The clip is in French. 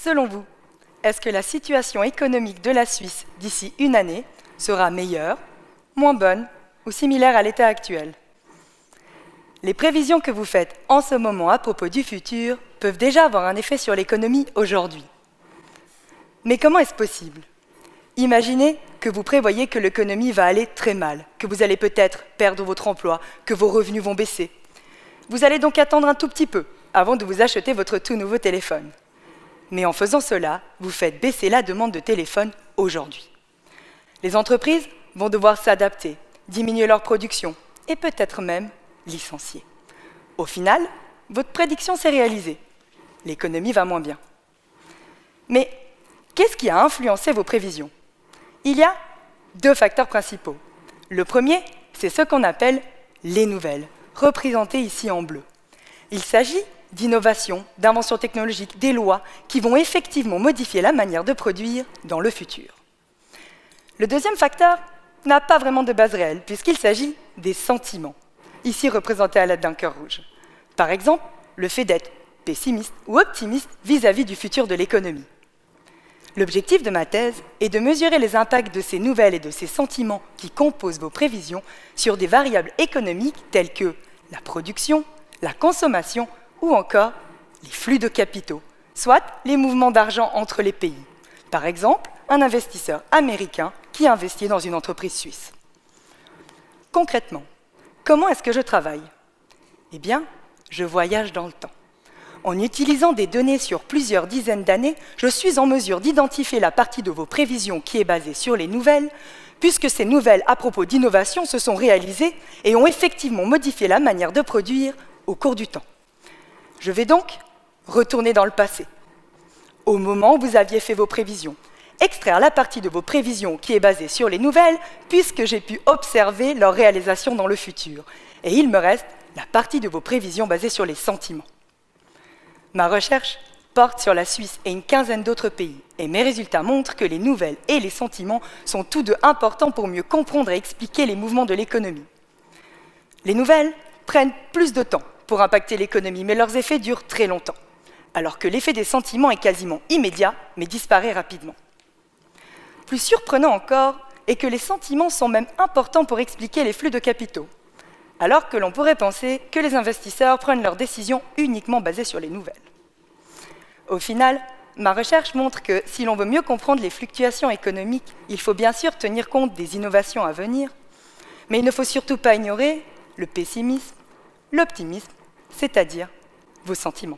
Selon vous, est-ce que la situation économique de la Suisse d'ici une année sera meilleure, moins bonne ou similaire à l'état actuel? Les prévisions que vous faites en ce moment à propos du futur peuvent déjà avoir un effet sur l'économie aujourd'hui. Mais comment est-ce possible? Imaginez que vous prévoyez que l'économie va aller très mal, que vous allez peut-être perdre votre emploi, que vos revenus vont baisser. Vous allez donc attendre un tout petit peu avant de vous acheter votre tout nouveau téléphone. Mais en faisant cela, vous faites baisser la demande de téléphone aujourd'hui. Les entreprises vont devoir s'adapter, diminuer leur production et peut-être même licencier. Au final, votre prédiction s'est réalisée. L'économie va moins bien. Mais qu'est-ce qui a influencé vos prévisions? Il y a deux facteurs principaux. Le premier, c'est ce qu'on appelle les nouvelles, représentées ici en bleu. Il s'agit d'innovations, d'inventions technologiques, des lois qui vont effectivement modifier la manière de produire dans le futur. Le deuxième facteur n'a pas vraiment de base réelle, puisqu'il s'agit des sentiments, ici représentés à l'aide d'un cœur rouge. Par exemple, le fait d'être pessimiste ou optimiste vis-à-vis du futur de l'économie. L'objectif de ma thèse est de mesurer les impacts de ces nouvelles et de ces sentiments qui composent vos prévisions sur des variables économiques telles que la production, la consommation ou encore les flux de capitaux, soit les mouvements d'argent entre les pays. Par exemple, un investisseur américain qui investit dans une entreprise suisse. Concrètement, comment est-ce que je travaille? Eh bien, je voyage dans le temps. En utilisant des données sur plusieurs dizaines d'années, je suis en mesure d'identifier la partie de vos prévisions qui est basée sur les nouvelles, puisque ces nouvelles à propos d'innovation se sont réalisées et ont effectivement modifié la manière de produire au cours du temps. Je vais donc retourner dans le passé, au moment où vous aviez fait vos prévisions, extraire la partie de vos prévisions qui est basée sur les nouvelles, puisque j'ai pu observer leur réalisation dans le futur. Et il me reste la partie de vos prévisions basée sur les sentiments. Ma recherche porte sur la Suisse et une quinzaine d'autres pays, et mes résultats montrent que les nouvelles et les sentiments sont tous deux importants pour mieux comprendre et expliquer les mouvements de l'économie. Les nouvelles prennent plus de temps pour impacter l'économie, mais leurs effets durent très longtemps, alors que l'effet des sentiments est quasiment immédiat, mais disparaît rapidement. Plus surprenant encore est que les sentiments sont même importants pour expliquer les flux de capitaux, alors que l'on pourrait penser que les investisseurs prennent leurs décisions uniquement basées sur les nouvelles. Au final, ma recherche montre que si l'on veut mieux comprendre les fluctuations économiques, il faut bien sûr tenir compte des innovations à venir, mais il ne faut surtout pas ignorer le pessimisme, l'optimisme, c'est-à-dire vos sentiments.